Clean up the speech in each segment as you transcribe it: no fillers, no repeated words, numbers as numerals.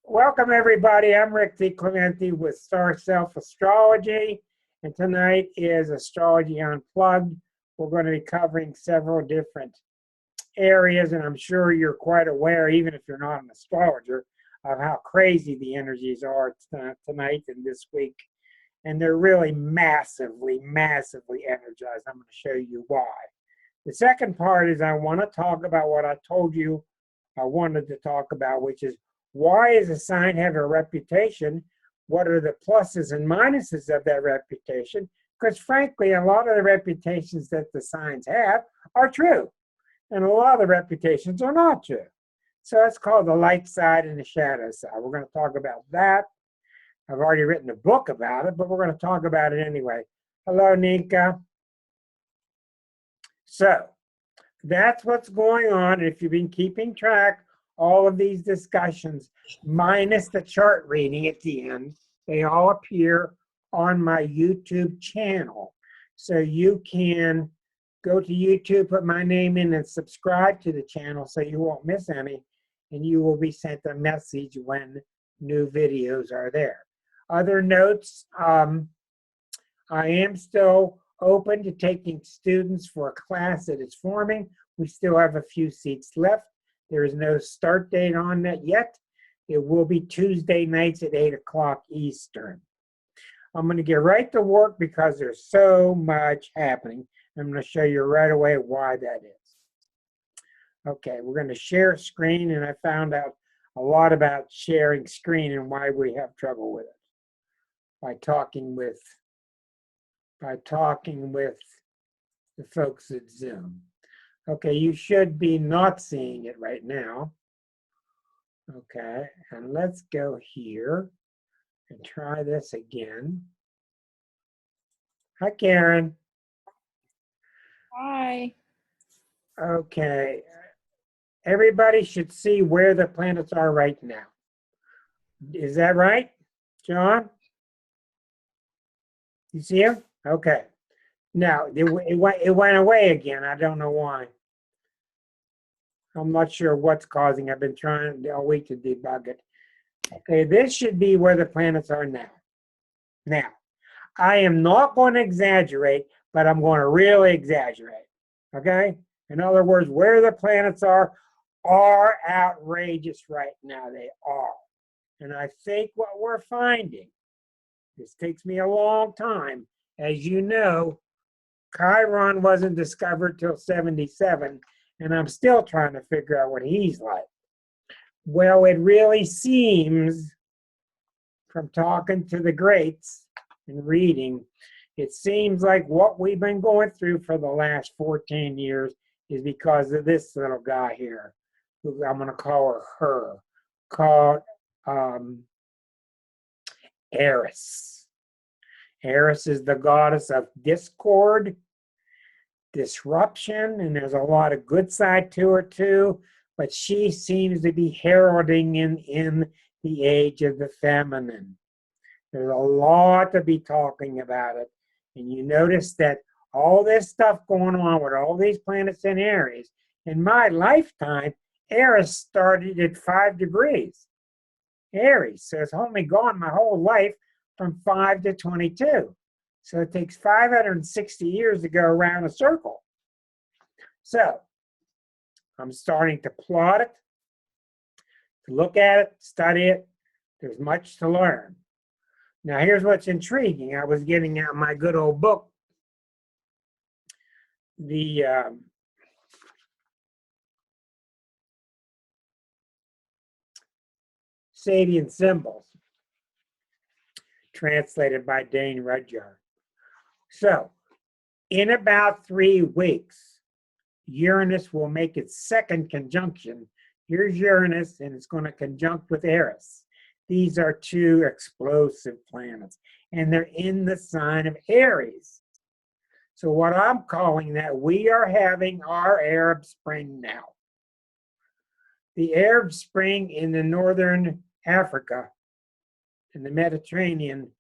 Welcome, everybody. I'm Rick DiClemente with Star Self Astrology, and tonight is Astrology Unplugged. We're going to be covering several different areas, and I'm sure you're quite aware, even if you're not an astrologer, of how crazy the energies are tonight and this week. And they're really massively energized. I'm going to show you why. The second part is I want to talk about what I told you I wanted to talk about, which is why does a sign have a reputation? What are the pluses and minuses of that reputation? Because frankly, a lot of the reputations that the signs have are true, and a lot of the reputations are not true. So it's called the light side and the shadow side. We're going to talk about that. I've already written a book about it, but we're going to talk about it anyway. Hello, Nika. So that's what's going on. If you've been keeping track, all of these discussions, minus the chart reading at the end, they all appear on my YouTube channel. So you can go to YouTube, put my name in, and subscribe to the channel so you won't miss any, and you will be sent a message when new videos are there. Other notes, I am still open to taking students for a class that is forming. We still have a few seats left. There is no start date on that yet. It will be Tuesday nights at 8 o'clock Eastern. I'm going to get right to work because there's so much happening. I'm going to show you right away why that is. Okay, we're going to share a screen, and I found out a lot about sharing screen and why we have trouble with it by talking with the folks at Zoom. Okay, you should be not seeing it right now. Okay, and let's go here and try this again. Hi, Karen. Hi. Okay, everybody should see where the planets are right now. Is that right, John? You see them? Okay. Now, it went away again. I don't know why. I'm not sure what's causing. I've been trying all week to debug it. Okay, this should be where the planets are now. Now, I am not going to exaggerate, but I'm going to really exaggerate. Okay? In other words, where the planets are outrageous right now. They are. And I think what we're finding, this takes me a long time. As you know, Chiron wasn't discovered till 77. And I'm still trying to figure out what he's like. Well, it really seems, from talking to the greats and reading, it seems like what we've been going through for the last 14 years is because of this little guy here, who I'm going to call her, called Eris. Eris is the goddess of discord, disruption, and there's a lot of good side to her too, but she seems to be heralding in the age of the feminine. There's a lot to be talking about it, and you notice that all this stuff going on with all these planets in Aries, in my lifetime, Eris started at 5 degrees Aries, so it's only gone my whole life from 5 to 22. So it takes 560 years to go around a circle. So I'm starting to plot it, to look at it, study it. There's much to learn. Now, here's what's intriguing. I was getting out my good old book, the Sabian Symbols, translated by Dane Rudyard. So, in about 3 weeks, Uranus will make its second conjunction. Here's Uranus, and it's going to conjunct with Eris. These are 2 explosive planets, and they're in the sign of Aries. So what I'm calling that, we are having our Arab Spring now. The Arab Spring in the northern Africa, in the Mediterranean,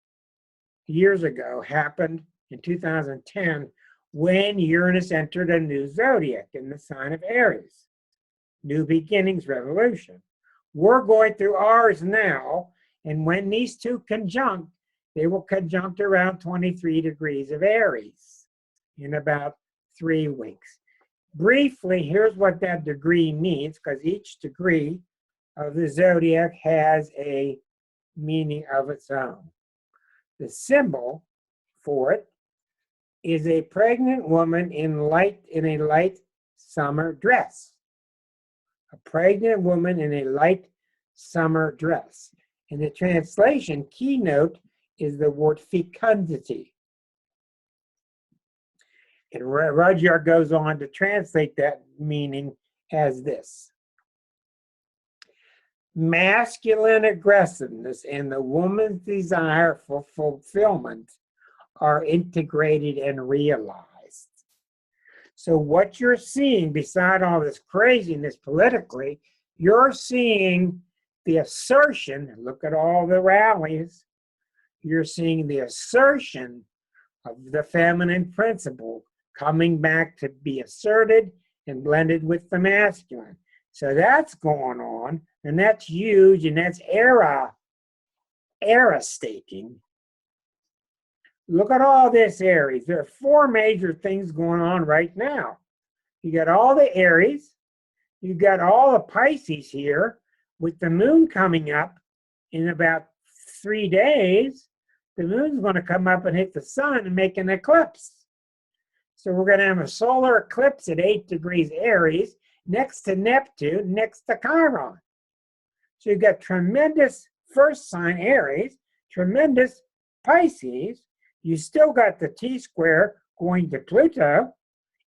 years ago happened in 2010 when Uranus entered a new zodiac in the sign of Aries. New beginnings, revolution. We're going through ours now, and when these two conjunct, they will conjunct around 23 degrees of Aries in about 3 weeks. Briefly, here's what that degree means, because each degree of the zodiac has a meaning of its own. The symbol for it is a pregnant woman in a light summer dress. A pregnant woman in a light summer dress. In the translation, keynote is the word fecundity. And Rudyard goes on to translate that meaning as this: masculine aggressiveness and the woman's desire for fulfillment are integrated and realized. So what you're seeing, beside all this craziness politically, you're seeing the assertion, look at all the rallies, you're seeing the assertion of the feminine principle coming back to be asserted and blended with the masculine. So that's going on, and that's huge, and that's era staking. Look at all this Aries. There are 4 major things going on right now. You got all the Aries, you got all the Pisces here, with the moon coming up in about 3 days. The moon's going to come up and hit the sun and make an eclipse. So we're going to have a solar eclipse at 8 degrees Aries, next to Neptune, next to Chiron. So you've got tremendous first sign Aries, tremendous Pisces. You still got the T-square going to Pluto,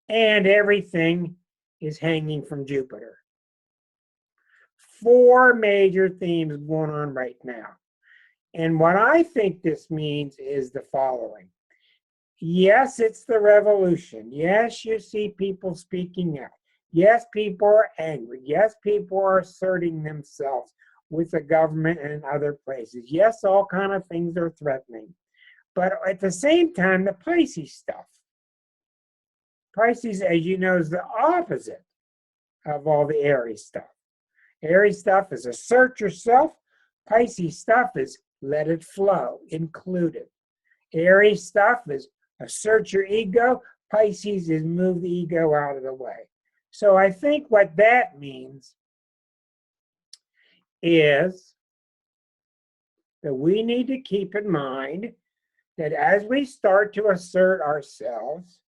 and everything is hanging from Jupiter. 4 major themes going on right now. And what I think this means is the following. Yes, it's the revolution. Yes, you see people speaking out. Yes, people are angry. Yes, people are asserting themselves with the government and other places. Yes, all kind of things are threatening. But at the same time, the Pisces stuff. Pisces, as you know, is the opposite of all the Aries stuff. Aries stuff is assert yourself. Pisces stuff is let it flow, include it. Aries stuff is assert your ego. Pisces is move the ego out of the way. So I think what that means is that we need to keep in mind that as we start to assert ourselves,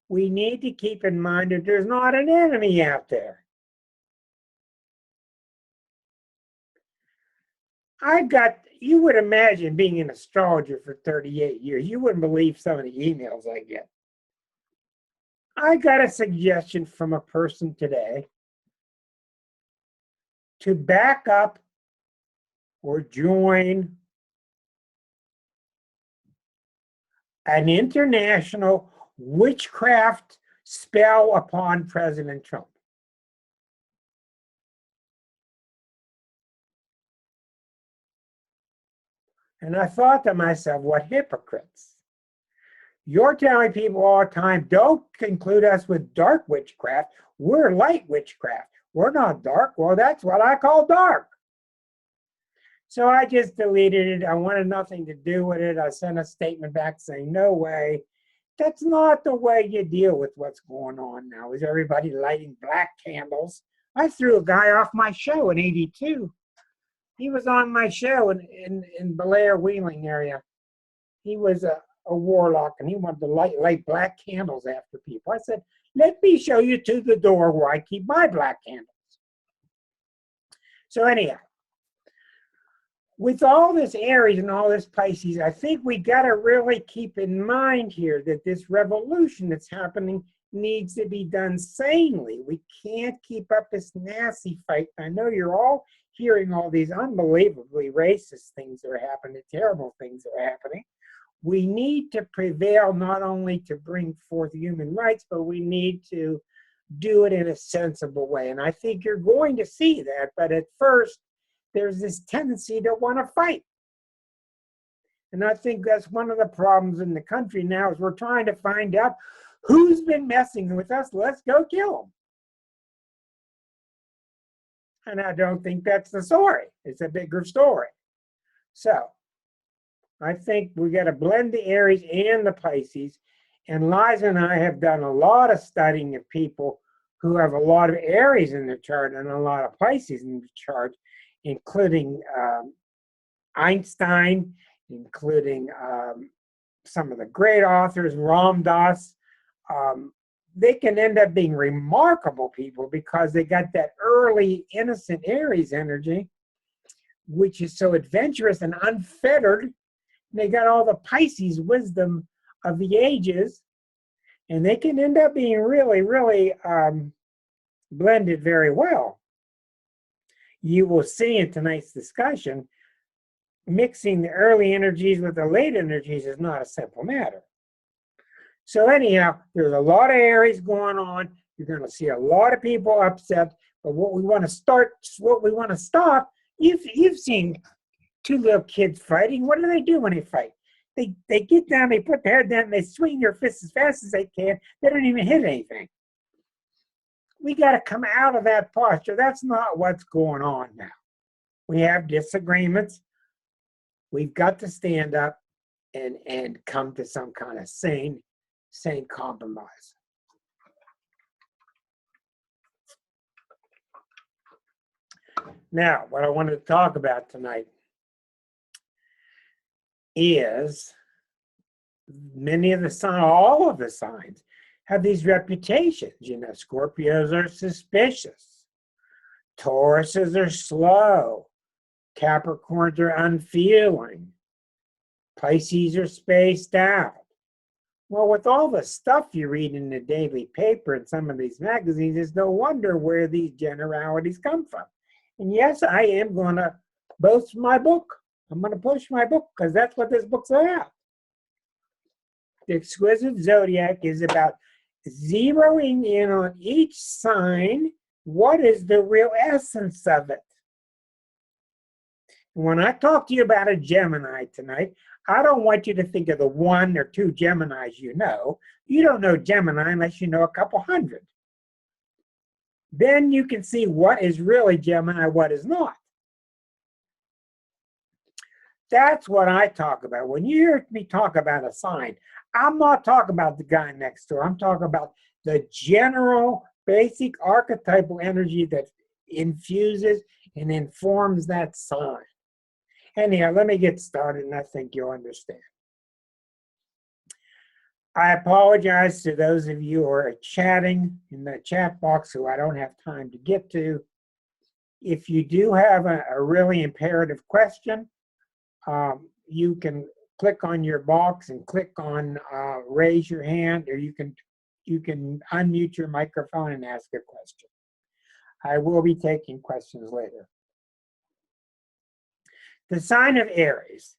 we need to keep in mind that there's not an enemy out there. You would imagine being an astrologer for 38 years, you wouldn't believe some of the emails I get. I got a suggestion from a person today to back up or join an international witchcraft spell upon President Trump. And I thought to myself, what hypocrites. You're telling people all the time, don't conclude us with dark witchcraft. We're light witchcraft. We're not dark. Well, that's what I call dark. So I just deleted it. I wanted nothing to do with it. I sent a statement back saying, no way. That's not the way you deal with what's going on now. Is everybody lighting black candles? I threw a guy off my show in '82. He was on my show in Belair Wheeling area. He was a warlock, and he wanted to light black candles after people. I said, let me show you to the door where I keep my black candles. So anyhow, with all this Aries and all this Pisces, I think we got to really keep in mind here that this revolution that's happening needs to be done sanely. We can't keep up this nasty fight. I know you're all hearing all these unbelievably racist things that are happening, terrible things that are happening. We need to prevail not only to bring forth human rights, but we need to do it in a sensible way. And I think you're going to see that, but at first, there's this tendency to want to fight. And I think that's one of the problems in the country now is we're trying to find out who's been messing with us. Let's go kill them. And I don't think that's the story. It's a bigger story. So I think we got to blend the Aries and the Pisces. And Liza and I have done a lot of studying of people who have a lot of Aries in their chart and a lot of Pisces in the chart, including Einstein, including some of the great authors, Ram Dass. They can end up being remarkable people because they got that early innocent Aries energy, which is so adventurous and unfettered. They got all the Pisces wisdom of the ages, and they can end up being really, really blended very well. You will see in tonight's discussion, mixing the early energies with the late energies is not a simple matter. So anyhow, there's a lot of Aries going on. You're going to see a lot of people upset. But what we want to stop, you've seen two little kids fighting. What do they do when they fight? They get down, they put their head down, and they swing their fists as fast as they can. They don't even hit anything. We got to come out of that posture. That's not what's going on now. We have disagreements. We've got to stand up and come to some kind of sane compromise. Now, what I wanted to talk about tonight is many of the signs, all of the signs, have these reputations. You know, Scorpios are suspicious. Tauruses are slow. Capricorns are unfeeling. Pisces are spaced out. Well, with all the stuff you read in the daily paper and some of these magazines, it's no wonder where these generalities come from. And yes, I am going to boast my book. I'm going to push my book because that's what this book's about. The Exquisite Zodiac is about zeroing in on each sign. What is the real essence of it? When I talk to you about a Gemini tonight, I don't want you to think of the one or two Geminis you know. You don't know Gemini unless you know a couple hundred. Then you can see what is really Gemini, what is not. That's what I talk about. When you hear me talk about a sign, I'm not talking about the guy next door. I'm talking about the general, basic archetypal energy that infuses and informs that sign. Anyhow, let me get started, and I think you'll understand. I apologize to those of you who are chatting in the chat box who I don't have time to get to. If you do have a really imperative question, you can click on your box and click on raise your hand, or you can unmute your microphone and ask a question. I will be taking questions later. The sign of Aries.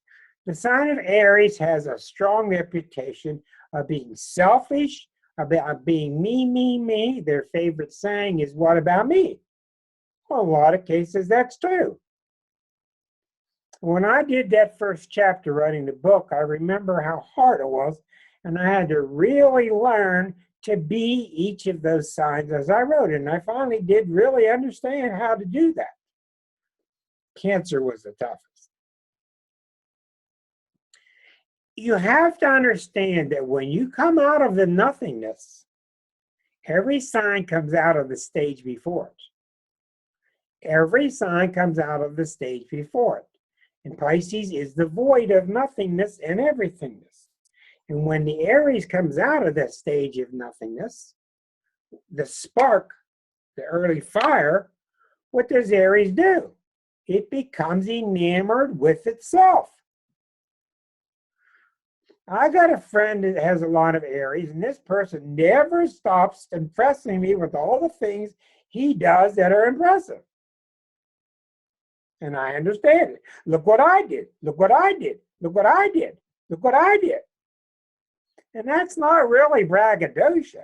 The sign of Aries has a strong reputation of being selfish, about being me. Their favorite saying is, what about me? Well, in a lot of cases, that's true. When I did that first chapter writing the book, I remember how hard it was, and I had to really learn to be each of those signs as I wrote it. And I finally did really understand how to do that. Cancer was the toughest. You have to understand that when you come out of the nothingness, every sign comes out of the stage before it. Every sign comes out of the stage before it. And Pisces is the void of nothingness and everythingness. And when the Aries comes out of that stage of nothingness, the spark, the early fire, what does Aries do? It becomes enamored with itself. I got a friend that has a lot of Aries, and this person never stops impressing me with all the things he does that are impressive. And I understand it. Look what I did. Look what I did. Look what I did. Look what I did. And that's not really braggadocio.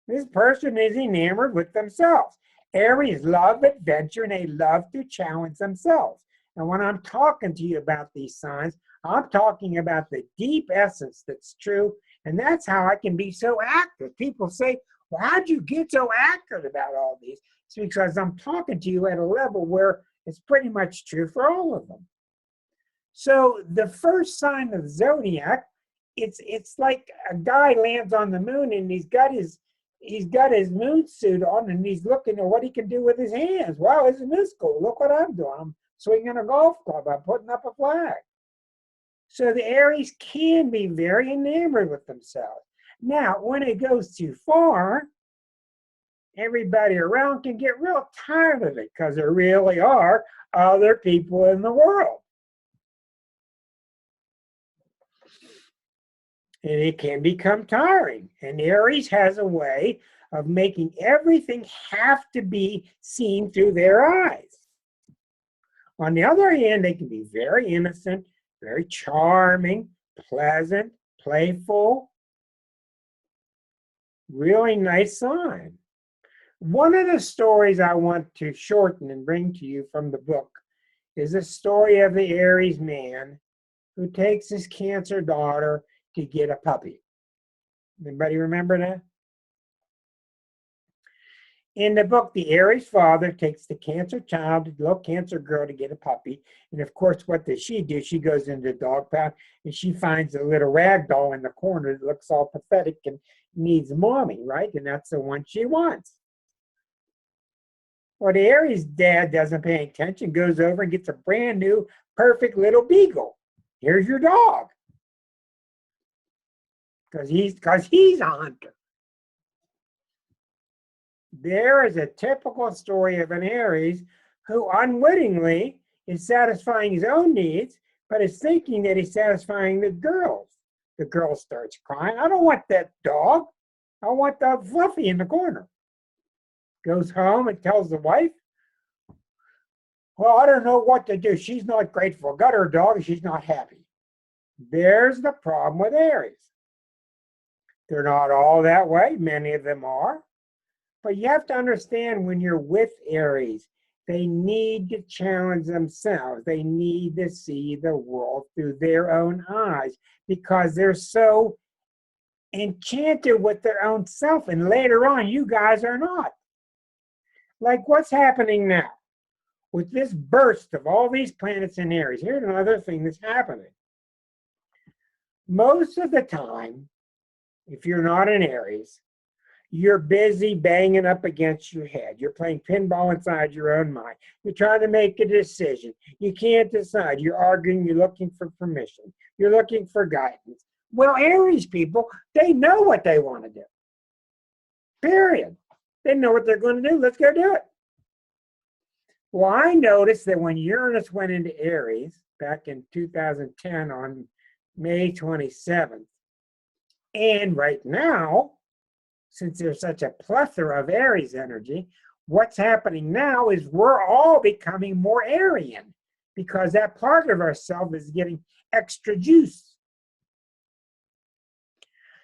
This person is enamored with themselves. Aries love adventure, and they love to challenge themselves. And when I'm talking to you about these signs, I'm talking about the deep essence that's true, and that's how I can be so accurate. People say, well, how'd you get so accurate about all these? It's because I'm talking to you at a level where it's pretty much true for all of them. So the first sign of the zodiac, it's like a guy lands on the moon and he's got his moon suit on and he's looking at what he can do with his hands. Wow, isn't this cool? Look what I'm doing. I'm swinging a golf club. I'm putting up a flag. So the Aries can be very enamored with themselves. Now, when it goes too far, everybody around can get real tired of it because there really are other people in the world. And it can become tiring. And Aries has a way of making everything have to be seen through their eyes. On the other hand, they can be very innocent, very charming, pleasant, playful. Really nice sign. One of the stories I want to shorten and bring to you from the book is a story of the Aries man who takes his Cancer daughter to get a puppy. Anybody remember that? In the book, the Aries father takes the Cancer child, the little Cancer girl, to get a puppy. And of course, what does she do? She goes into the dog pound and she finds a little rag doll in the corner that looks all pathetic and needs mommy, right? And that's the one she wants. Well, the Aries dad doesn't pay attention, goes over and gets a brand new, perfect little beagle. Here's your dog. Because he's a hunter. There is a typical story of an Aries who unwittingly is satisfying his own needs, but is thinking that he's satisfying the girls. The girl starts crying. I don't want that dog. I want the Fluffy in the corner. Goes home and tells the wife, well, I don't know what to do. She's not grateful. Got her dog, she's not happy. There's the problem with Aries. They're not all that way. Many of them are. But you have to understand, when you're with Aries, they need to challenge themselves. They need to see the world through their own eyes because they're so enchanted with their own self. And later on, you guys are not. Like what's happening now with this burst of all these planets in Aries. Here's another thing that's happening. Most of the time, if you're not in Aries, you're busy banging up against your head. You're playing pinball inside your own mind. You're trying to make a decision. You can't decide. You're arguing. You're looking for permission. You're looking for guidance. Well, Aries people, they know what they want to do. Period. They know what they're going to do. Let's go do it. Well, I noticed that when Uranus went into Aries back in 2010 on May 27th, and right now, since there's such a plethora of Aries energy, what's happening now is we're all becoming more Aryan because that part of ourselves is getting extra juice.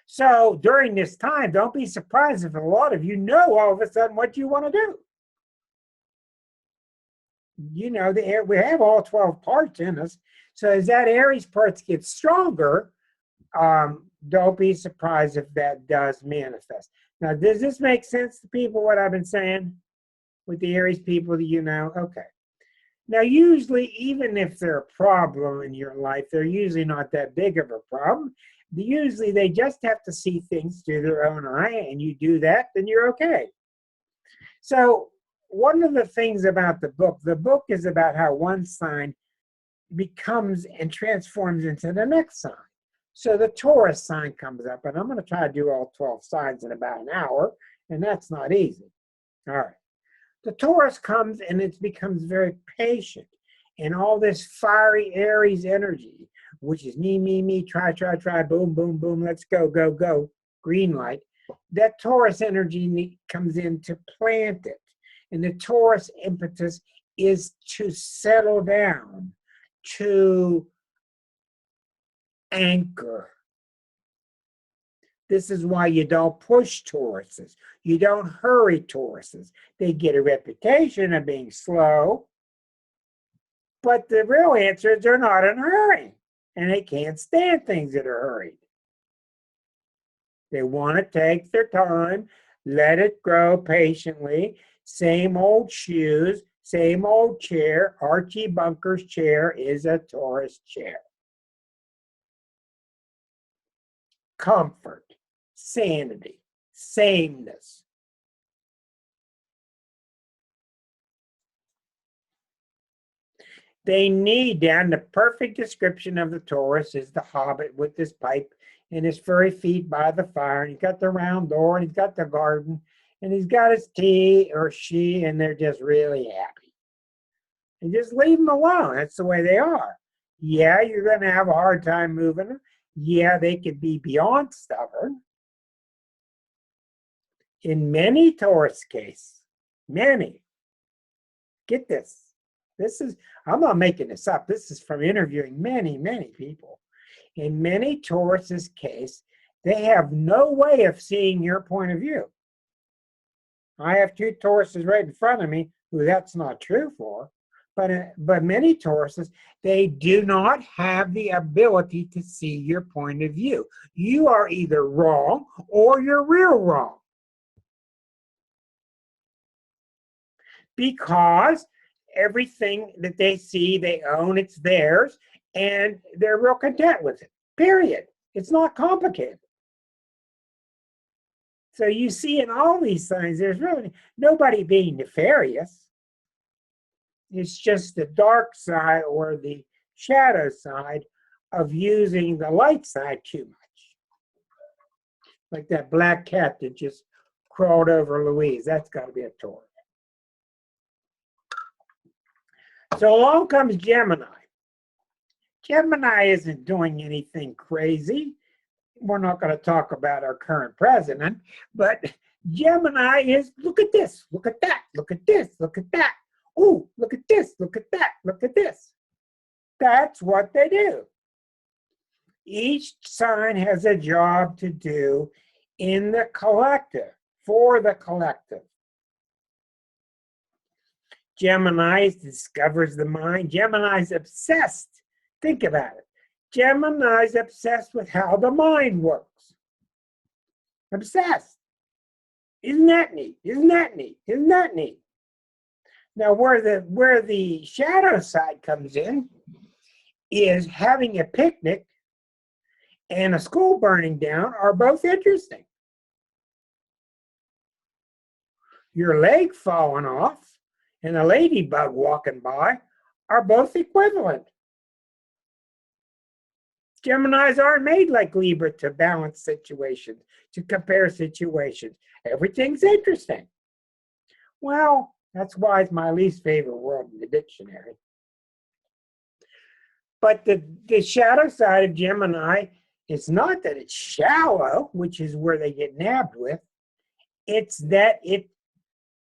So during this time, don't be surprised if a lot of you know all of a sudden what you want to do. You know, we have all 12 parts in us. So as that Aries parts get stronger, don't be surprised if that does manifest. Now, does this make sense to people, what I've been saying with the Aries people that you know? Okay. Now, usually, even if they're a problem in your life, they're usually not that big of a problem. Usually, they just have to see things through their own eye, and you do that, then you're okay. So, one of the things about the book is about how one sign becomes and transforms into the next sign. So the Taurus sign comes up, and I'm going to try to do all 12 signs in about an hour, and that's not easy. All right. The Taurus comes, and it becomes very patient, and all this fiery Aries energy, which is me, try, boom, boom, boom, let's go, go, go, green light. That Taurus energy comes in to plant it, and the Taurus impetus is to settle down, to anchor. This is why you don't push Tauruses. You don't hurry Tauruses. They get a reputation of being slow, but the real answer is they're not in a hurry, and they can't stand things that are hurried. They want to take their time, let it grow patiently, Same old shoes, same old chair. Archie Bunker's chair is a Taurus chair. Comfort, sanity, sameness. They need down the perfect description of the Taurus is the hobbit with his pipe and his furry feet by the fire. And he's got the round door and he's got the garden and he's got his tea or she, and they're just really happy. And just leave them alone. That's the way they are. Yeah, you're going to have a hard time moving them. Yeah, they could be beyond stubborn. In many Taurus cases, many, get this. I'm not making this up. This is from interviewing many, many people. In many Taurus's case, they have no way of seeing your point of view. I have two Tauruses right in front of me who that's not true for, but many Tauruses, they do not have the ability to see your point of view. You are either wrong or you're real wrong. Because everything that they see, they own, it's theirs, and they're real content with it, period. It's not complicated. So you see in all these signs, there's really nobody being nefarious. It's just the dark side or the shadow side of using the light side too much. Like that black cat that just crawled over Louise. That's got to be a Taurus. So along comes Gemini. Gemini isn't doing anything crazy. We're not going to talk about our current president, but Gemini is, look at this, look at that, look at this, look at that. Oh, look at this, look at that, look at this. That's what they do. Each sign has a job to do in the collective, for the collective. Gemini discovers the mind. Gemini's obsessed. Think about it. Gemini's obsessed with how the mind works. Obsessed. Isn't that neat? Isn't that neat? Isn't that neat? Now, where the shadow side comes in is having a picnic and a school burning down are both interesting. Your leg falling off and a ladybug walking by are both equivalent. Geminis aren't made like Libra to balance situations, to compare situations. Everything's interesting. Well, that's why it's my least favorite word in the dictionary. But the shadow side of Gemini is not that it's shallow, which is where they get nabbed with. It's that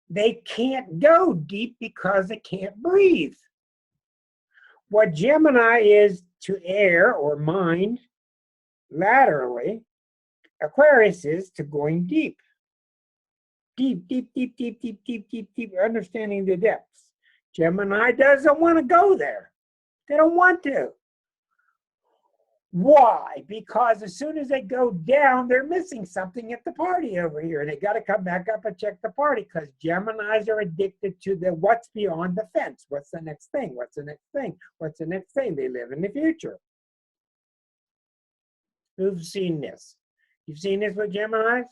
they can't go deep because they can't breathe. What Gemini is to air or mind laterally, Aquarius is to going deep. Deep, deep, deep, deep, deep, deep, deep, deep, understanding the depths. Gemini doesn't want to go there. They don't want to. Why? Because as soon as they go down, they're missing something at the party over here. And they got to come back up and check the party because Geminis are addicted to the what's beyond the fence. What's the next thing? What's the next thing? What's the next thing? They live in the future. Who's seen this? You've seen this with Geminis?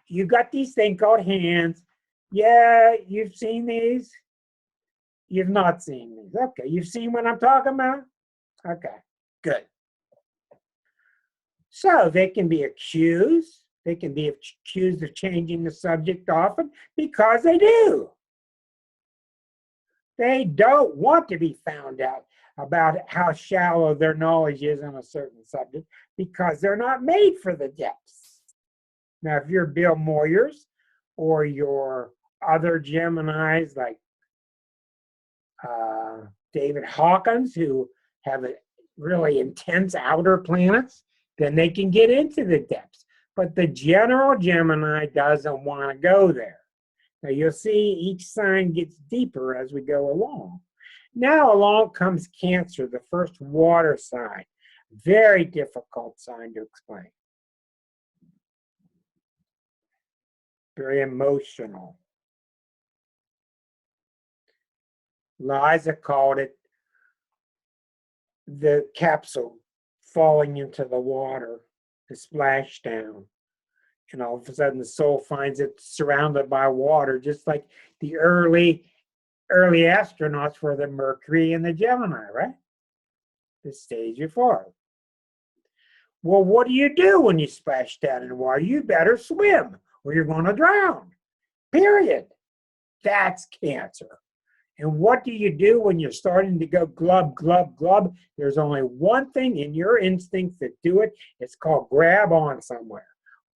You got these things called hands. Yeah, you've seen these. You've not seen these. Okay, you've seen what I'm talking about? Okay, good. So they can be accused. They can be accused of changing the subject often because they do. They don't want to be found out about how shallow their knowledge is on a certain subject because they're not made for the depths. Now, if you're Bill Moyers or your other Geminis like David Hawkins, who have a really intense outer planets, then they can get into the depths. But the general Gemini doesn't want to go there. Now, you'll see each sign gets deeper as we go along. Now along comes Cancer, the first water sign. Very difficult sign to explain. Very emotional. Liza called it the capsule falling into the water, the splashdown. And all of a sudden the soul finds it surrounded by water, just like the early astronauts were the Mercury and the Gemini, right? The stage before. Well, what do you do when you splash down in the water? You better swim or you're going to drown. Period. That's Cancer. And what do you do when you're starting to go glub, glub, glub? There's only one thing in your instincts that do it. It's called grab on somewhere.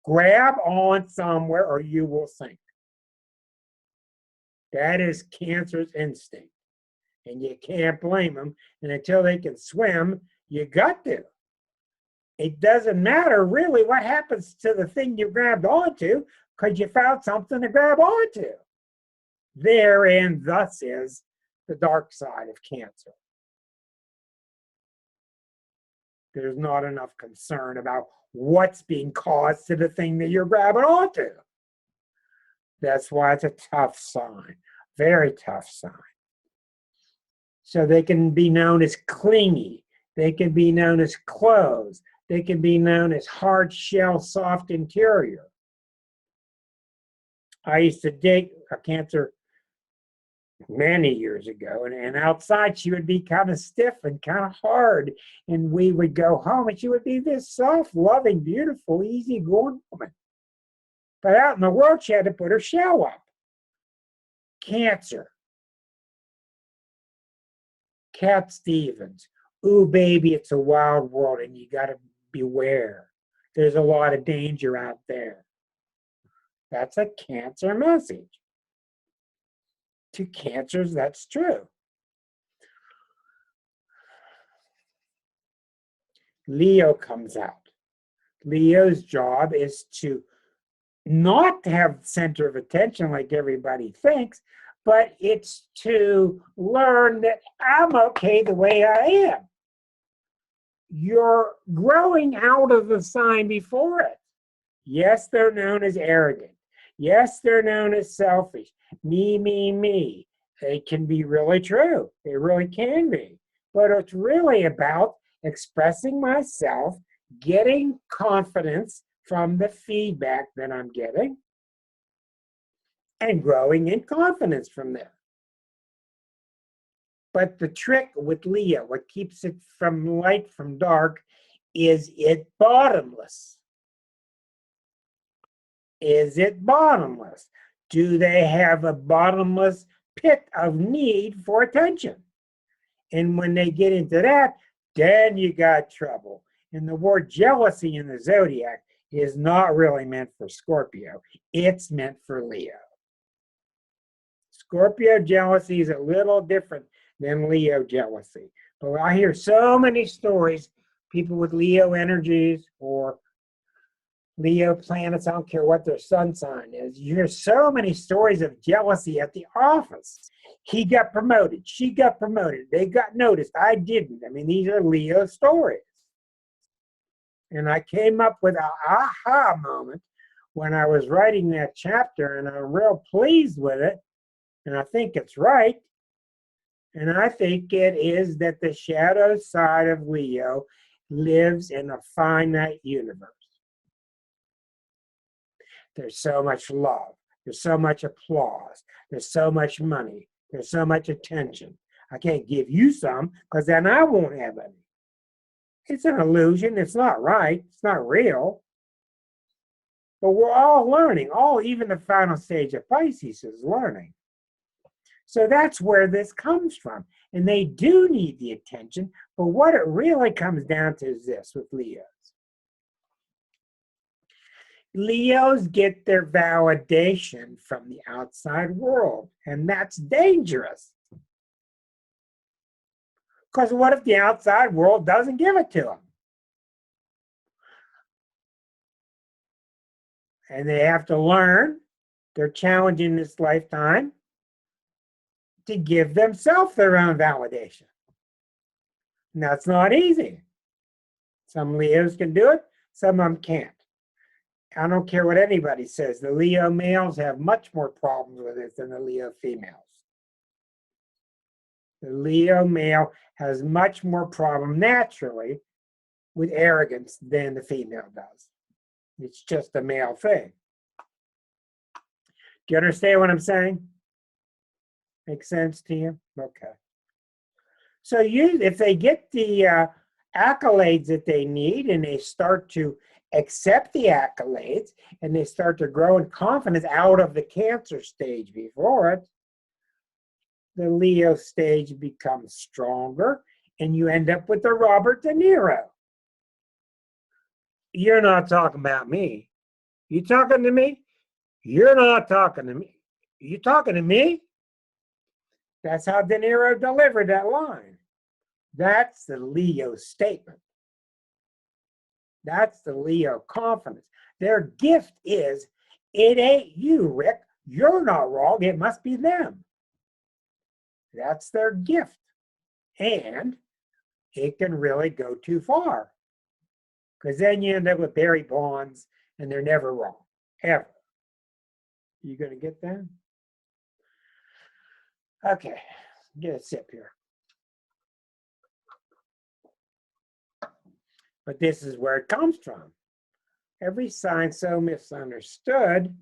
Grab on somewhere or you will sink. That is Cancer's instinct. And you can't blame them. And until they can swim, you got to. It doesn't matter really what happens to the thing you grabbed onto because you found something to grab onto. Therein, thus is the dark side of Cancer. There's not enough concern about what's being caused to the thing that you're grabbing onto. That's why it's a tough sign, very tough sign. So they can be known as clingy. They can be known as closed. They can be known as hard shell, soft interior. I used to date a Cancer many years ago, and outside she would be kind of stiff and kind of hard, and we would go home and she would be this soft, loving, beautiful, easy-going woman. But out in the world, she had to put her shell up. Cancer. Cat Stevens. Ooh, baby, it's a wild world, and you got to beware. There's a lot of danger out there. That's a Cancer message. To Cancers, that's true. Leo comes out. Leo's job is to not have center of attention like everybody thinks, but it's to learn that I'm okay the way I am. You're growing out of the sign before it. Yes, they're known as arrogant. Yes, they're known as selfish. Me, me, me. They can be really true. They really can be. But it's really about expressing myself, getting confidence from the feedback that I'm getting, and growing in confidence from there. But the trick with Leo, what keeps it from light from dark, is it bottomless? Is it bottomless? Do they have a bottomless pit of need for attention? And when they get into that, then you got trouble. And the word jealousy in the zodiac is not really meant for Scorpio. It's meant for Leo. Scorpio jealousy is a little different than Leo jealousy. But I hear so many stories, people with Leo energies or Leo planets, I don't care what their sun sign is. You hear so many stories of jealousy at the office. He got promoted. She got promoted. They got noticed. I didn't. I mean, these are Leo stories. And I came up with an aha moment when I was writing that chapter, and I'm real pleased with it. And I think it's right. And I think it is that the shadow side of Leo lives in a finite universe. There's so much love. There's so much applause. There's so much money. There's so much attention. I can't give you some because then I won't have any. It's an illusion. It's not right. It's not real. But we're all learning. Even the final stage of Pisces is learning. So that's where this comes from. And they do need the attention. But what it really comes down to is this with Leos. Leos get their validation from the outside world, and that's dangerous. Because what if the outside world doesn't give it to them? And they have to learn, they're challenging this lifetime, to give themselves their own validation. And that's not easy. Some Leos can do it, some of them can't. I don't care what anybody says. The Leo males have much more problems with it than the Leo females. The Leo male has much more problem naturally with arrogance than the female does. It's just a male thing. Do you understand what I'm saying? Make sense to you? Okay. So if they get the accolades that they need and they start to accept the accolades and they start to grow in confidence out of the Cancer stage before it, the Leo stage becomes stronger and you end up with the Robert De Niro. You're not talking about me. You talking to me? You're not talking to me. You talking to me? That's how De Niro delivered that line. That's the Leo statement. That's the Leo confidence. Their gift is, it ain't you, Rick. You're not wrong. It must be them. That's their gift. And it can really go too far. Because then you end up with Barry Bonds and they're never wrong. Ever. You going to get that? Okay. Get a sip here. But this is where it comes from. Every sign's so misunderstood.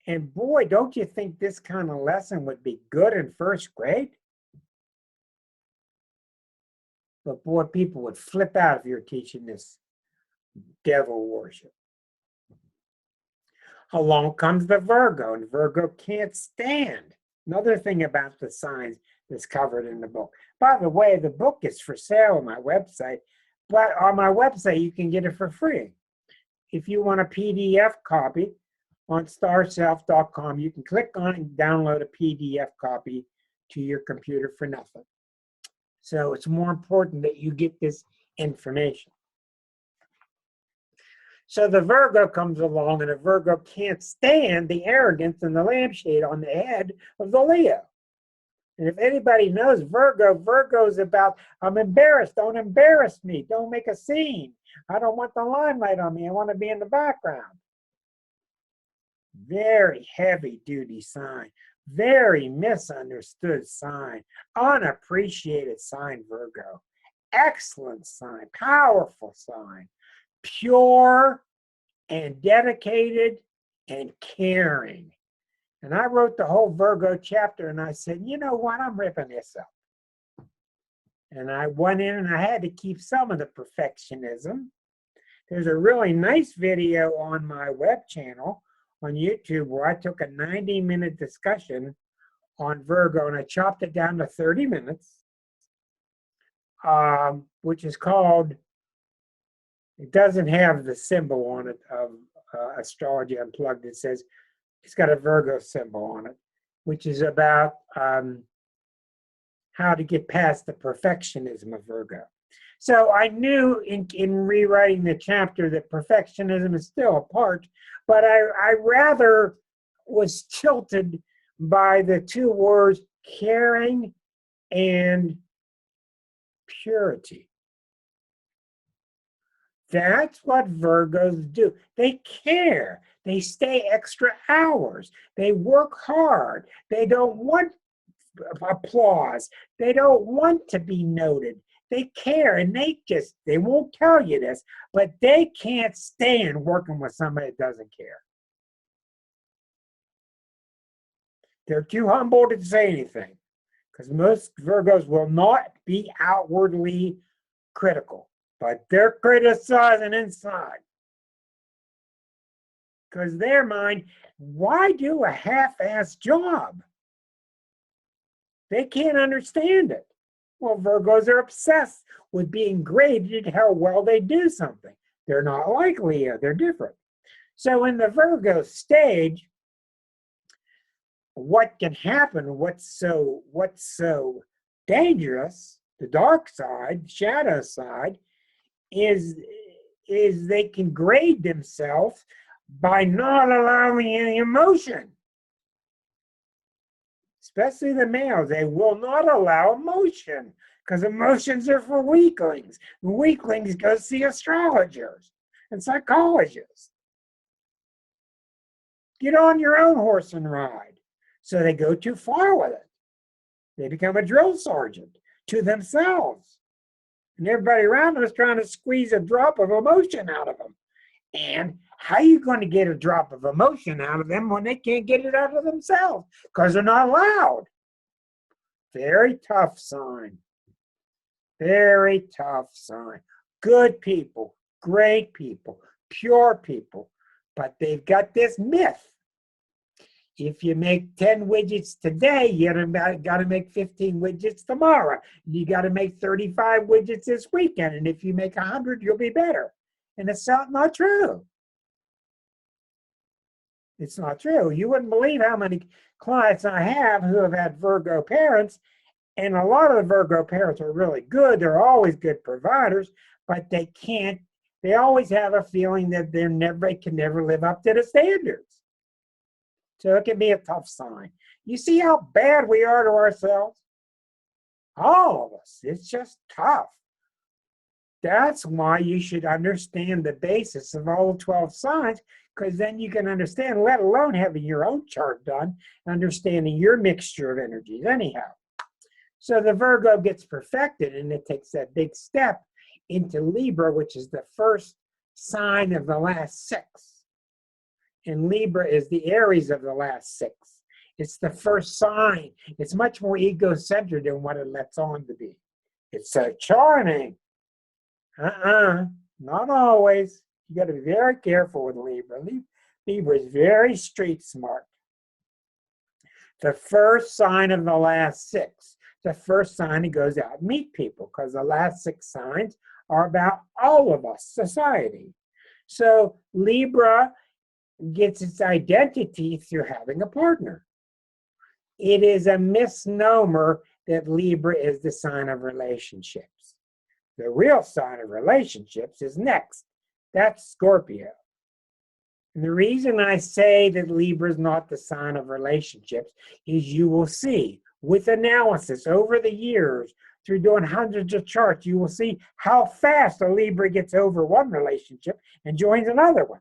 And boy, don't you think this kind of lesson would be good in first grade? But boy, people would flip out if you're teaching this devil worship. Along comes the Virgo, and Virgo can't stand. Another thing about the signs that's covered in the book. By the way, the book is for sale on my website, but on my website, you can get it for free. If you want a PDF copy on starself.com, you can click on it and download a PDF copy to your computer for nothing. So it's more important that you get this information. So the Virgo comes along, and the Virgo can't stand the arrogance and the lampshade on the head of the Leo. And if anybody knows Virgo, Virgo's about, I'm embarrassed. Don't embarrass me. Don't make a scene. I don't want the limelight on me. I want to be in the background. Very heavy-duty sign. Very misunderstood sign. Unappreciated sign, Virgo. Excellent sign. Powerful sign. Pure and dedicated and caring. And I wrote the whole Virgo chapter and I said, you know what, I'm ripping this up. And I went in and I had to keep some of the perfectionism. There's a really nice video on my web channel on YouTube where I took a 90-minute discussion on Virgo and I chopped it down to 30 minutes, which is called, it doesn't have the symbol on it of Astrology Unplugged. It says, it's got a Virgo symbol on it, which is about how to get past the perfectionism of Virgo. So I knew in rewriting the chapter that perfectionism is still a part, but I rather was tilted by the two words caring and purity. That's what Virgos do. They care. They stay extra hours. They work hard. They don't want applause. They don't want to be noted. They care, and they won't tell you this, but they can't stand working with somebody that doesn't care. They're too humble to say anything, because most Virgos will not be outwardly critical, but they're criticizing inside. Because their mind, why do a half-assed job? They can't understand it. Well, Virgos are obsessed with being graded how well they do something. They're not like Leo, they're different. So in the Virgo stage, what can happen, what's so dangerous, the dark side, shadow side, is they can grade themselves by not allowing any emotion. Especially the males, they will not allow emotion because emotions are for weaklings. And weaklings go see astrologers and psychologists. Get on your own horse and ride. So they go too far with it. They become a drill sergeant to themselves. And everybody around them is trying to squeeze a drop of emotion out of them. And how are you going to get a drop of emotion out of them when they can't get it out of themselves? Because they're not allowed. Very tough sign. Very tough sign. Good people, great people, pure people. But they've got this myth. If you make 10 widgets today, you got to make 15 widgets tomorrow. You got to make 35 widgets this weekend. And if you make 100, you'll be better. And it's not true. It's not true. You wouldn't believe how many clients I have who have had Virgo parents. And a lot of the Virgo parents are really good. They're always good providers, but they always have a feeling that they can never live up to the standards. So it can be a tough sign. You see how bad we are to ourselves? All of us. It's just tough. That's why you should understand the basis of all 12 signs, because then you can understand, let alone having your own chart done, understanding your mixture of energies anyhow. So the Virgo gets perfected, and it takes that big step into Libra, which is the first sign of the last 6. And Libra is the Aries of the last 6. It's the first sign. It's much more ego-centered than what it lets on to be. It's so charming. Not always. You got to be very careful with Libra. Libra is very street smart. The first sign of the last 6. The first sign he goes out and meet people, because the last 6 signs are about all of us, society. So Libra gets its identity through having a partner. It is a misnomer that Libra is the sign of relationships. The real sign of relationships is next. That's Scorpio. And the reason I say that Libra is not the sign of relationships is you will see with analysis over the years, through doing hundreds of charts, you will see how fast a Libra gets over one relationship and joins another one.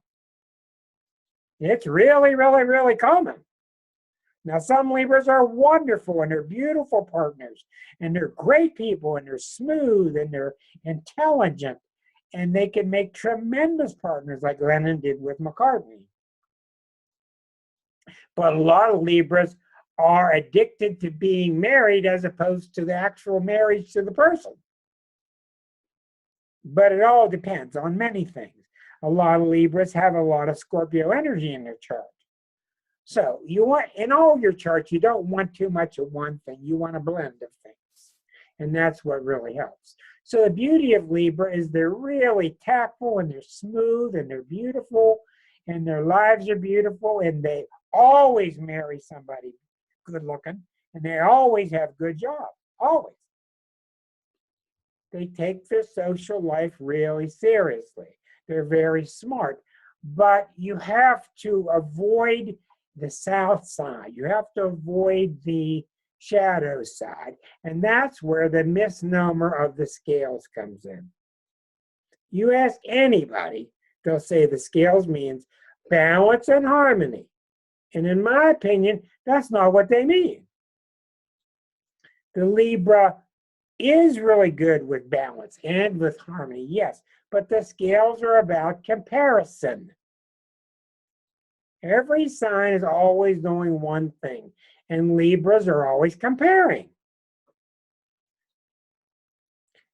It's really, really, really common. Now, some Libras are wonderful, and they're beautiful partners, and they're great people, and they're smooth, and they're intelligent, and they can make tremendous partners like Lennon did with McCartney. But a lot of Libras are addicted to being married as opposed to the actual marriage to the person. But it all depends on many things. A lot of Libras have a lot of Scorpio energy in their chart. So you want, in all your charts, you don't want too much of one thing. You want a blend of things. And that's what really helps. So the beauty of Libra is they're really tactful, and they're smooth, and they're beautiful, and their lives are beautiful, and they always marry somebody good looking, and they always have good jobs. Always. They take their social life really seriously. They're very smart. But you have to avoid the south side. You have to avoid the shadow side. And that's where the misnomer of the scales comes in. You ask anybody, they'll say the scales means balance and harmony. And in my opinion, that's not what they mean. The Libra is really good with balance and with harmony, yes, but the scales are about comparison. Every sign is always doing one thing, and Libras are always comparing.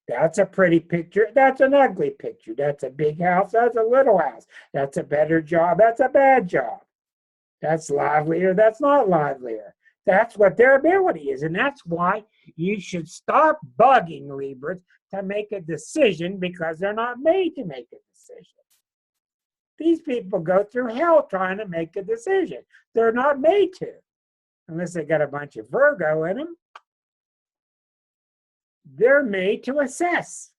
That's a pretty picture. That's an ugly picture. That's a big house. That's a little house. That's a better job. That's a bad job. That's livelier. That's not livelier. That's what their ability is. And that's why you should stop bugging Libras to make a decision, because they're not made to make a decision. These people go through hell trying to make a decision. They're not made to, unless they got a bunch of Virgo in them. They're made to assess.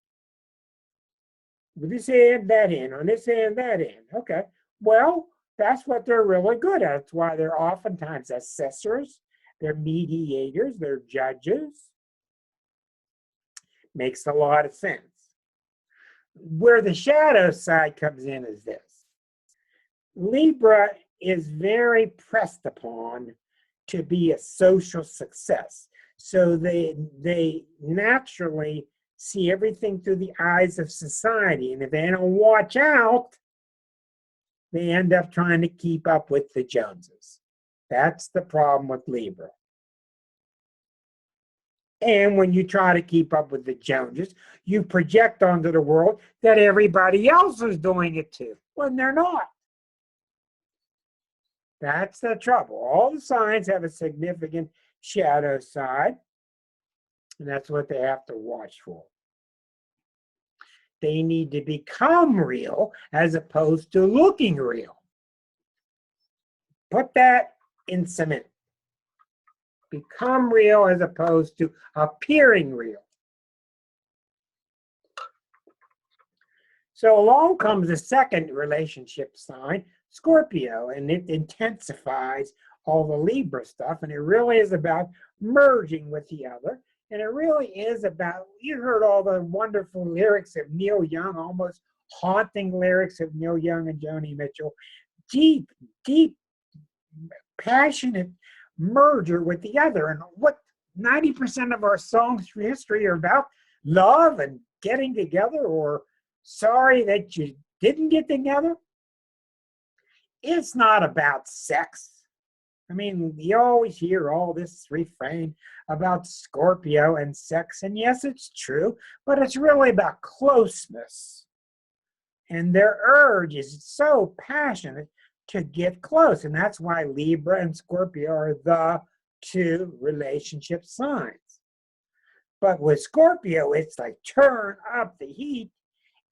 With this end, that end, on this end, that end. Okay, well, that's what they're really good at. That's why they're oftentimes assessors, they're mediators, they're judges. Makes a lot of sense. Where the shadow side comes in is this. Libra is very pressed upon to be a social success. So they naturally see everything through the eyes of society. And if they don't watch out, they end up trying to keep up with the Joneses. That's the problem with Libra. And when you try to keep up with the Joneses, you project onto the world that everybody else is doing it too, when they're not. That's the trouble. All the signs have a significant shadow side, and that's what they have to watch for. They need to become real as opposed to looking real. Put that in cement. Become real as opposed to appearing real. So along comes the second relationship sign, Scorpio, and it intensifies all the Libra stuff, and it really is about merging with the other. And it really is about, you heard all the wonderful lyrics of Neil Young, almost haunting lyrics of Neil Young and Joni Mitchell. Deep, deep, passionate merger with the other. And what 90% of our songs through history are about love and getting together, or sorry that you didn't get together. It's not about sex. I mean, you always hear all this refrain about Scorpio and sex, and yes, it's true, but it's really about closeness. And their urge is so passionate to get close, and that's why Libra and Scorpio are the two relationship signs. But with Scorpio, it's like turn up the heat,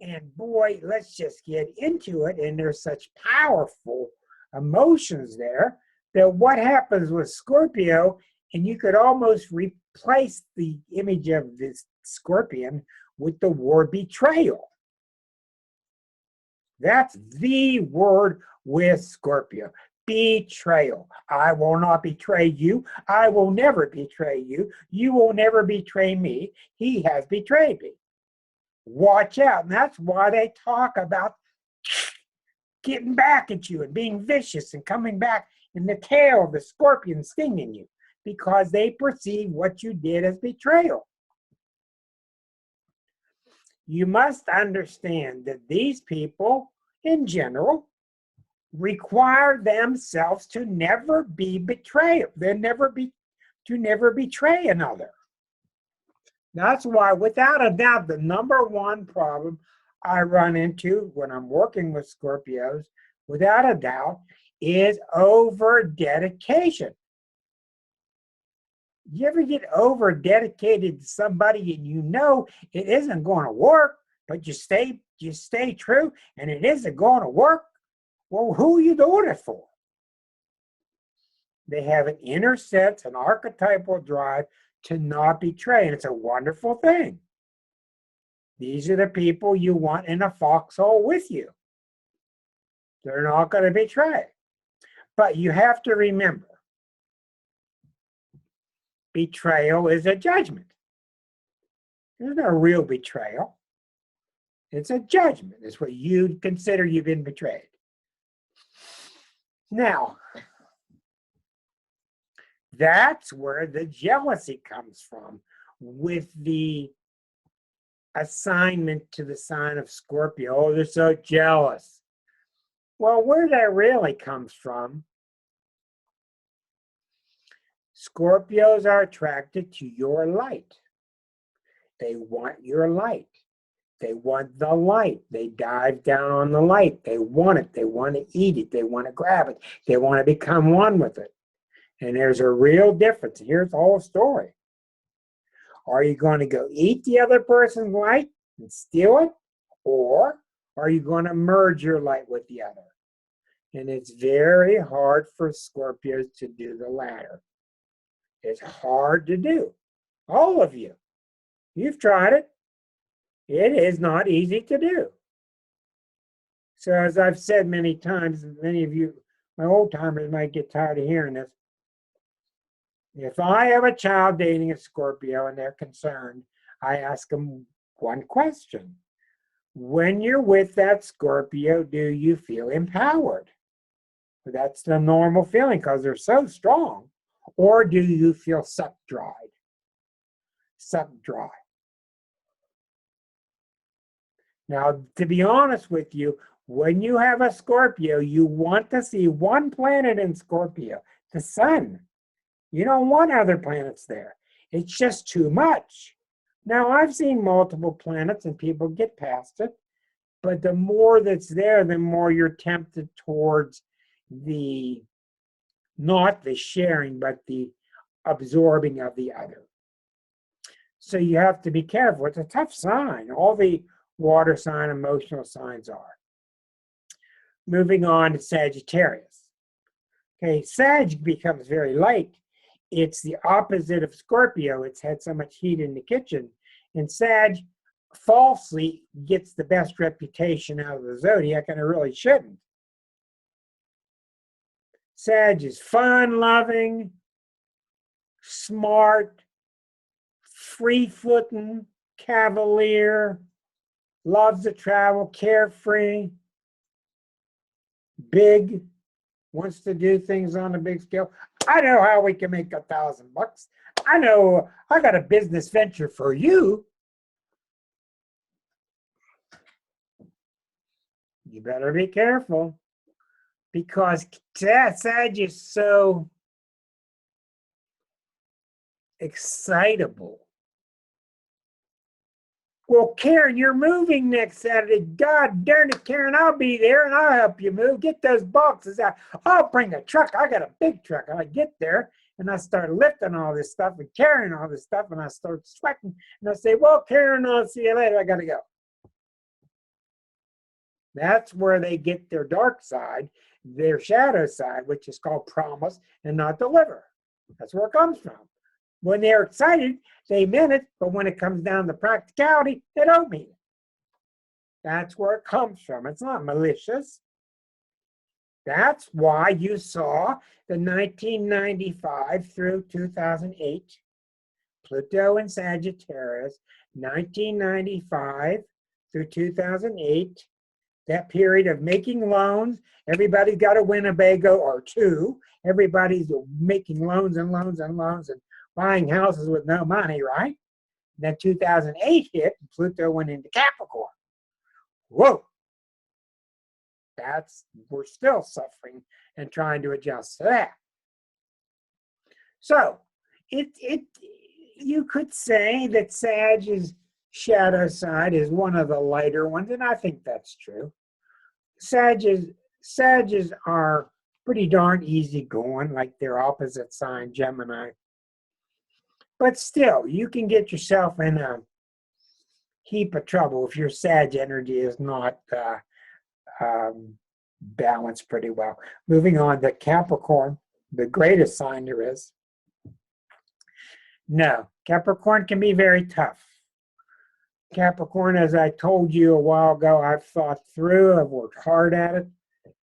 and boy, let's just get into it, and there's such powerful emotions there that what happens with Scorpio, and you could almost replace the image of this scorpion with the word betrayal. That's the word with Scorpio. Betrayal. I will not betray you. I will never betray you. You will never betray me. He has betrayed me. Watch out. And that's why they talk about getting back at you and being vicious and coming back in the tail of the scorpion stinging you, because they perceive what you did as betrayal. You must understand that these people, in general, require themselves to never be betrayed. They never betray another. That's why, without a doubt, the number one problem I run into when I'm working with Scorpios, without a doubt, is over-dedication. You ever get over-dedicated to somebody and you know it isn't going to work, but you stay true and it isn't going to work? Well, who are you doing it for? They have an inner sense, an archetypal drive to not betray, and it's a wonderful thing. These are the people you want in a foxhole with you. They're not going to betray. But you have to remember, betrayal is a judgment. There's no real betrayal. It's a judgment. It's what you consider you've been betrayed. Now, that's where the jealousy comes from with the assignment to the sign of Scorpio. Oh, they're so jealous. Well, where that really comes from, Scorpios are attracted to your light. They want your light. They want the light. They dive down on the light. They want it. They want to eat it. They want to grab it. They want to become one with it. And there's a real difference. Here's the whole story. Are you going to go eat the other person's light and steal it? Or are you going to merge your light with the other? And it's very hard for Scorpios to do the latter. It's hard to do. All of you. You've tried it. It is not easy to do. So as I've said many times, many of you, my old timers might get tired of hearing this. If I have a child dating a Scorpio and they're concerned, I ask them one question. When you're with that Scorpio, do you feel empowered? That's the normal feeling because they're so strong. Or do you feel suck dried? sucked dry. Now, to be honest with you, when you have a Scorpio, you want to see one planet in Scorpio, the sun. You don't want other planets there. It's just too much. Now, I've seen multiple planets and people get past it, but the more that's there, the more you're tempted towards the, not the sharing, but the absorbing of the other. So you have to be careful. It's a tough sign. All the water sign emotional signs are. Moving on to Sagittarius. Okay, Sag becomes very light. It's the opposite of Scorpio. It's had so much heat in the kitchen. And Sag falsely gets the best reputation out of the zodiac, and it really shouldn't. Sag is fun-loving, smart, free-footing, cavalier, loves to travel, carefree, big, wants to do things on a big scale. I know how we can make $1,000. I know I got a business venture for you. You better be careful, because Sag is so excitable. Well, Karen, you're moving next Saturday. God darn it, Karen, I'll be there and I'll help you move. Get those boxes out. I'll bring a truck. I got a big truck. And I get there and I start lifting all this stuff and carrying all this stuff, and I start sweating. And I say, well, Karen, I'll see you later. I got to go. That's where they get their dark side, their shadow side, which is called promise and not deliver. That's where it comes from. When they're excited, they mean it, but when it comes down to practicality, they don't mean it. That's where it comes from. It's not malicious. That's why you saw the 1995 through 2008, Pluto in Sagittarius, 1995 through 2008, that period of making loans. Everybody's got a Winnebago or two. Everybody's making loans and loans and loans and buying houses with no money, right? Then 2008 hit, and Pluto went into Capricorn. Whoa! We're still suffering and trying to adjust to that. So, you could say that Sag's shadow side is one of the lighter ones, and I think that's true. Sages are pretty darn easygoing, like their opposite sign, Gemini. But still, you can get yourself in a heap of trouble if your Sag energy is not balanced pretty well. Moving on to Capricorn, the greatest sign there is. No, Capricorn can be very tough. Capricorn, as I told you a while ago, I've thought through, I've worked hard at it.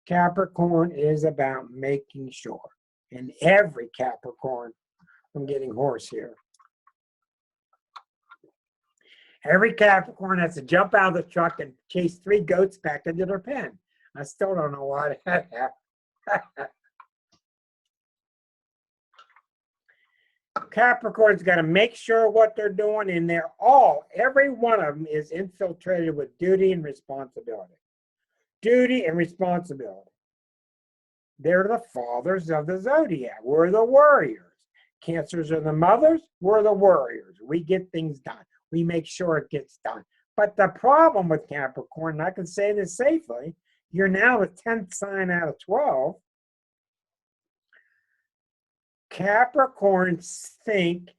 Capricorn is about making sure. And every Capricorn, I'm getting hoarse here. Every Capricorn has to jump out of the truck and chase 3 goats back into their pen. I still don't know why that happened. Capricorn's got to make sure what they're doing, and every one of them is infiltrated with duty and responsibility. Duty and responsibility. They're the fathers of the zodiac. We're the warriors. Cancers are the mothers. We're the warriors. We get things done. We make sure it gets done. But the problem with Capricorn, and I can say this safely, you're now the 10th sign out of 12. Capricorns think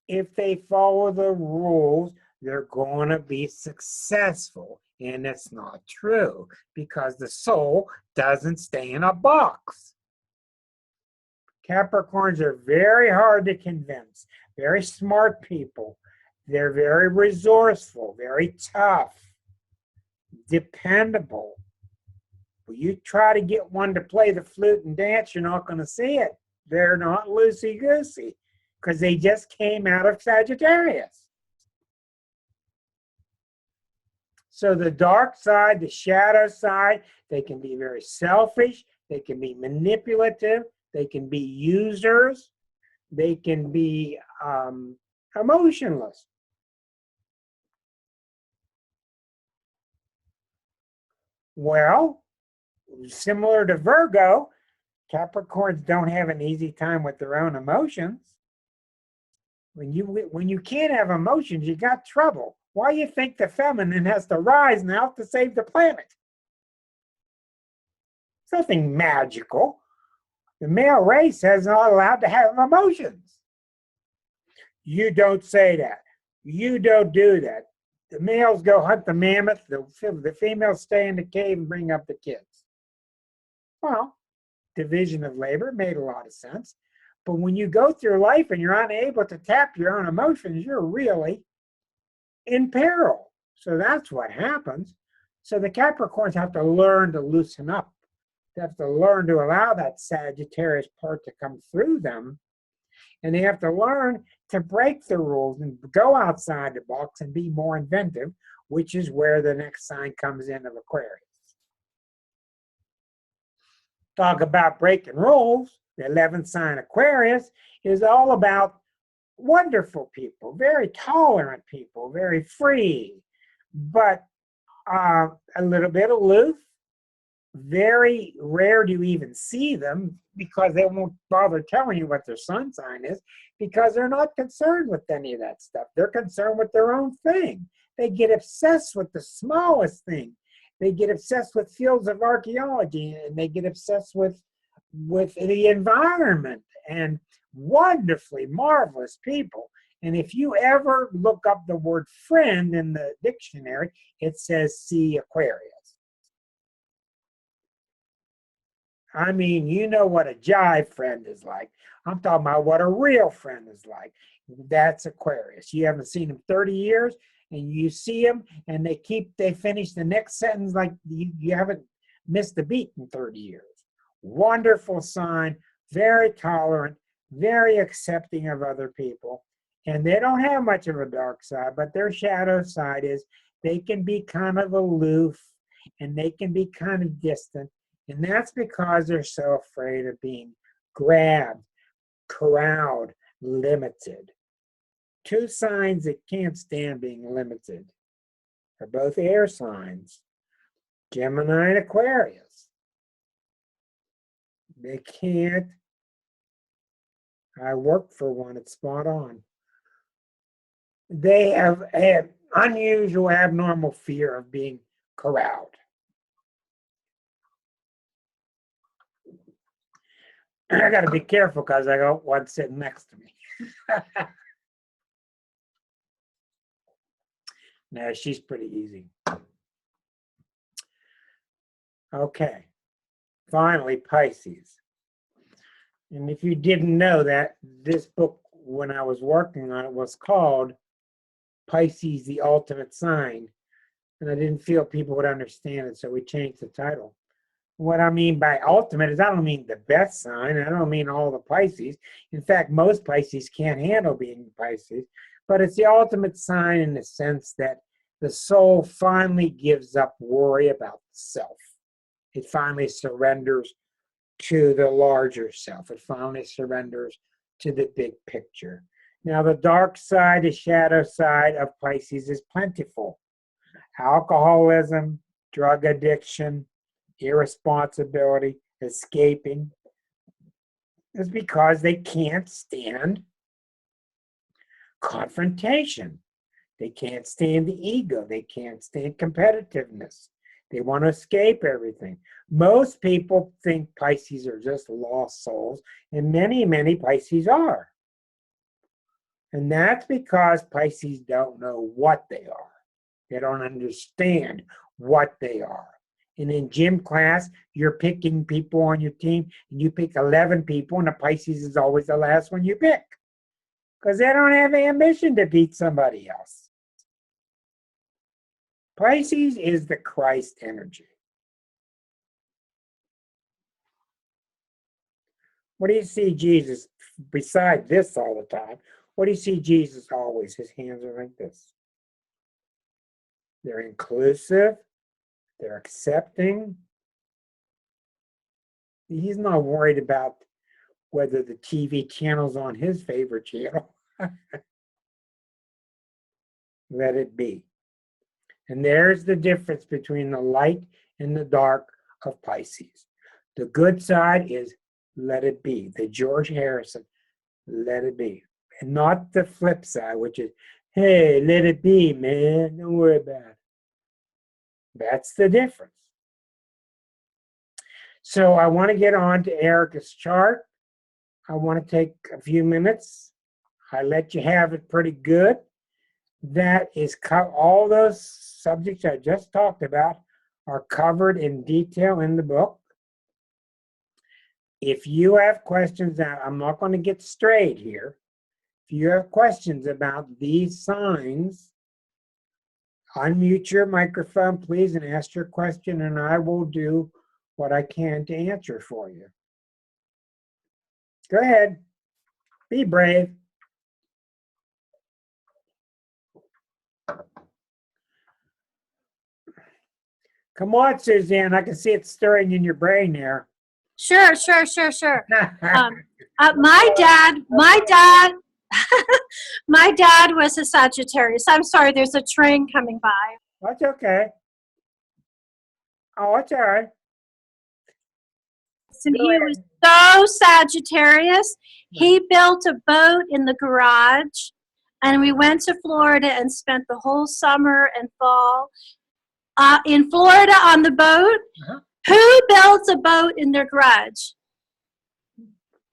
if they follow the rules, they're going to be successful. And it's not true, because the soul doesn't stay in a box. Capricorns are very hard to convince, very smart people. They're very resourceful, very tough, dependable. When you try to get one to play the flute and dance, you're not going to see it. They're not loosey-goosey, because they just came out of Sagittarius. So the dark side, the shadow side, they can be very selfish, they can be manipulative, they can be users, they can be emotionless. Well, similar to Virgo, Capricorns don't have an easy time with their own emotions. When you can't have emotions, you got trouble. Why do you think the feminine has to rise now to save the planet? It's nothing magical. The male race is not allowed to have emotions. You don't say that. You don't do that. The males go hunt the mammoth. The females stay in the cave and bring up the kids. Well, division of labor made a lot of sense. But when you go through life and you're unable to tap your own emotions, you're really in peril. So that's what happens. So the Capricorns have to learn to loosen up. They have to learn to allow that Sagittarius part to come through them. And they have to learn to break the rules and go outside the box and be more inventive, which is where the next sign comes in of Aquarius. Talk about breaking rules. The 11th sign Aquarius is all about wonderful people, very tolerant people, very free, but a little bit aloof. Very rare to even see them because they won't bother telling you what their sun sign is because they're not concerned with any of that stuff. They're concerned with their own thing. They get obsessed with the smallest thing. They get obsessed with fields of archaeology, and they get obsessed with the environment, and wonderfully marvelous people. And if you ever look up the word friend in the dictionary, it says see Aquarius. I mean, you know what a jive friend is like. I'm talking about what a real friend is like. That's Aquarius. You haven't seen them 30 years, and you see them, and they finish the next sentence like you haven't missed a beat in 30 years. Wonderful sign, very tolerant, very accepting of other people. And they don't have much of a dark side, but their shadow side is they can be kind of aloof, and they can be kind of distant. And that's because they're so afraid of being grabbed, corralled, limited. Two signs that can't stand being limited are both air signs, Gemini and Aquarius. They can't. I work for one, it's spot on. They have an unusual, abnormal fear of being corralled. I got to be careful because I got one sitting next to me. No, she's pretty easy. Okay. Finally, Pisces. And if you didn't know that, this book, when I was working on it, was called Pisces, the Ultimate Sign. And I didn't feel people would understand it, so we changed the title. What I mean by ultimate is I don't mean the best sign. I don't mean all the Pisces. In fact, most Pisces can't handle being Pisces. But it's the ultimate sign in the sense that the soul finally gives up worry about the self. It finally surrenders to the larger self. It finally surrenders to the big picture. Now, the dark side, the shadow side of Pisces is plentiful. Alcoholism, drug addiction, irresponsibility, escaping, is because they can't stand confrontation. They can't stand the ego. They can't stand competitiveness. They want to escape everything. Most people think Pisces are just lost souls, and many, many Pisces are. And that's because Pisces don't know what they are. They don't understand what they are. And in gym class, you're picking people on your team, and you pick 11 people, and the Pisces is always the last one you pick. Because they don't have ambition to beat somebody else. Pisces is the Christ energy. What do you see Jesus, beside this all the time, what do you see Jesus always? His hands are like this. They're inclusive. They're accepting. He's not worried about whether the TV channel's on his favorite channel. Let it be. And there's the difference between the light and the dark of Pisces. The good side is let it be. The George Harrison, let it be. And not the flip side, which is, hey, let it be, man. Don't worry about it. That's the difference. So I want to get on to Erica's chart. I want to take a few minutes. I let you have it pretty good. That is all those subjects I just talked about are covered in detail in the book. If you have questions, now I'm not going to get straight here. If you have questions about these signs, unmute your microphone, please, and ask your question, and I will do what I can to answer for you. Go ahead. Be brave. Come on, Suzanne. I can see it stirring in your brain there. Sure. My dad my dad was a Sagittarius. I'm sorry, there's a train coming by. That's okay. Oh, that's all right. And he was so Sagittarius. He built a boat in the garage, and we went to Florida and spent the whole summer and fall in Florida on the boat. Who builds a boat in their garage?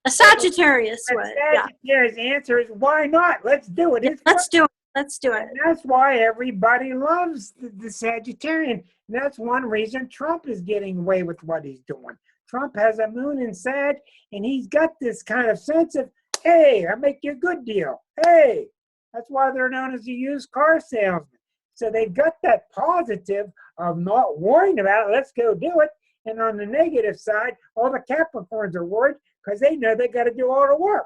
A Sagittarius would. Sagittarius answer is why not? Let's do it. Let's do it. Let's do it. And that's why everybody loves the Sagittarian. And that's one reason Trump is getting away with what he's doing. Trump has a moon in Sag, and he's got this kind of sense of, hey, I make you a good deal. Hey, that's why they're known as a used car salesman. So they've got that positive of not worrying about it. Let's go do it. And on the negative side, all the Capricorns are worried because they know they got to do all the work.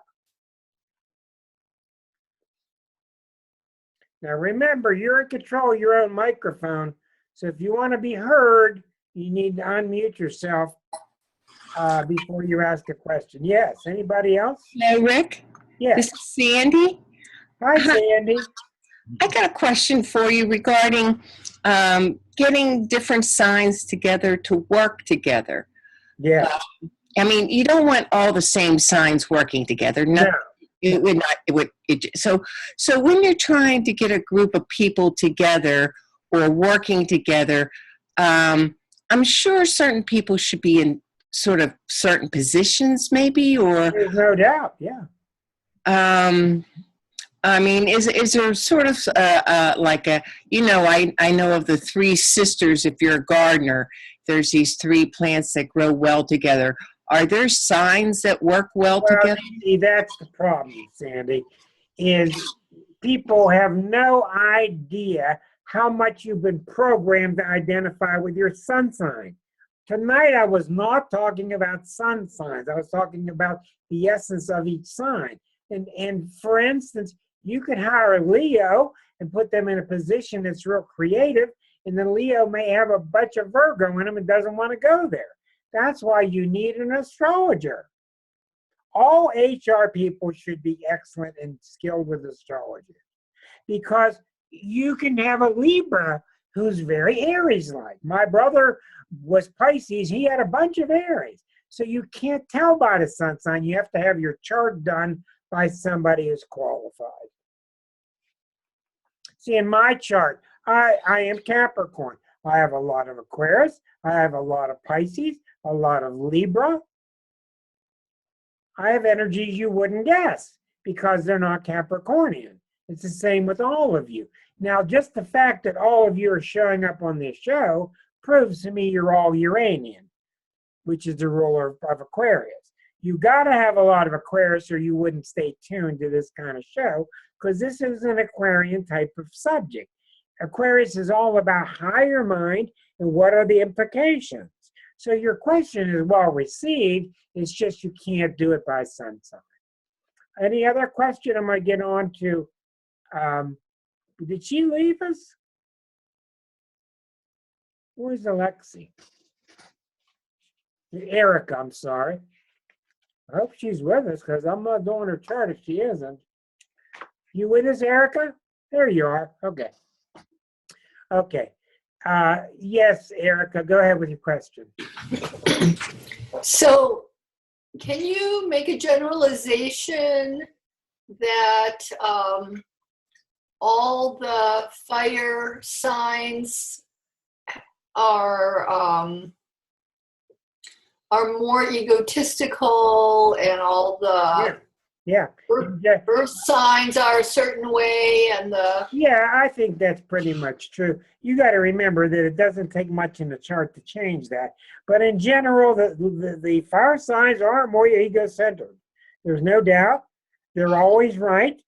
Now remember, you're in control of your own microphone. So if you want to be heard, you need to unmute yourself before you ask a question. Yes, anybody else? Hello, Rick. Yes. This is Sandy. Hi, Sandy. I got a question for you regarding getting different signs together to work together. Yeah. I mean, you don't want all the same signs working together. No. It would not. It would. So when you're trying to get a group of people together or working together, I'm sure certain people should be in sort of certain positions, maybe, or there's no doubt. Yeah. I mean, is there sort of like a, I know of the three sisters. If you're a gardener, there's these three plants that grow well together. Are there signs that work well together? See, that's the problem, Sandy, is people have no idea how much you've been programmed to identify with your sun sign. Tonight, I was not talking about sun signs. I was talking about the essence of each sign. And for instance, you could hire a Leo and put them in a position that's real creative, and then Leo may have a bunch of Virgo in him and doesn't want to go there. That's why you need an astrologer. All HR people should be excellent and skilled with astrology, because you can have a Libra who's very Aries-like. My brother was Pisces. He had a bunch of Aries. So you can't tell by the sun sign. You have to have your chart done by somebody who's qualified. See, in my chart, I am Capricorn. I have a lot of Aquarius. I have a lot of Pisces, a lot of Libra. I have energies you wouldn't guess because they're not Capricornian. It's the same with all of you. Now, just the fact that all of you are showing up on this show proves to me you're all Uranian, which is the ruler of Aquarius. You got to have a lot of Aquarius or you wouldn't stay tuned to this kind of show, because this is an Aquarian type of subject. Aquarius is all about higher mind and what are the implications. So your question is well received. It's just you can't do it by sun sign. Any other question? I'm going to get on to, did she leave us? Where's Alexi? Erica, I'm sorry. I hope she's with us because I'm not doing her chart if she isn't. You with us, Erica? There you are. Okay. Okay. Yes, Erica, go ahead with your question. So, can you make a generalization that all the fire signs are more egotistical, and all the Yeah. earth signs are a certain way, and Yeah, I think that's pretty much true. You got to remember that it doesn't take much in the chart to change that. But in general, the fire signs are more ego-centered. There's no doubt. They're always right.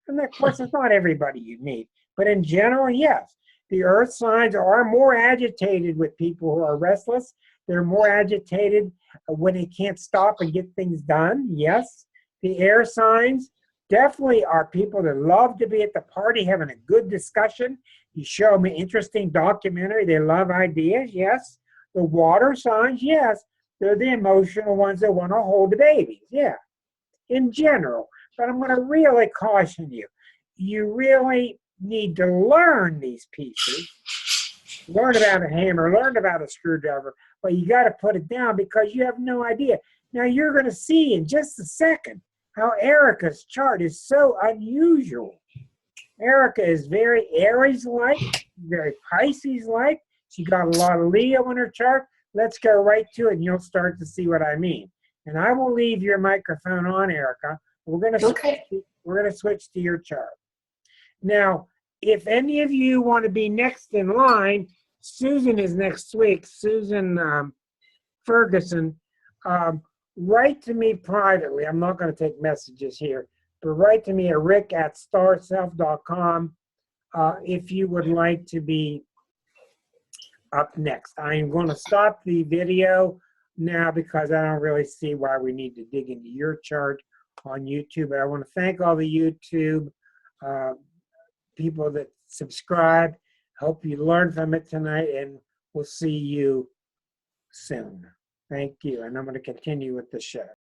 And of course, it's not everybody you meet. But in general, yes. The earth signs are more agitated with people who are restless. They're more agitated when they can't stop and get things done. Yes. The air signs definitely are people that love to be at the party having a good discussion. You show them an interesting documentary. They love ideas. Yes. The water signs, yes. They're the emotional ones that want to hold the babies. Yeah. In general. But I'm going to really caution you. You really need to learn these pieces. Learn about a hammer, learn about a screwdriver, but you got to put it down because you have no idea. Now you're going to see in just a second how Erica's chart is so unusual. Erica is very Aries-like, very Pisces-like. She got a lot of Leo in her chart. Let's go right to it and you'll start to see what I mean. And I will leave your microphone on, Erica. We're going to switch to your chart. Now, if any of you want to be next in line, Susan is next week. Susan Ferguson, write to me privately. I'm not going to take messages here, but write to me at rick@starself.com if you would like to be up next. I am going to stop the video now because I don't really see why we need to dig into your chart on YouTube. But I want to thank all the YouTube people that subscribe. Hope you learned from it tonight, and we'll see you soon. Thank you. And I'm going to continue with the show.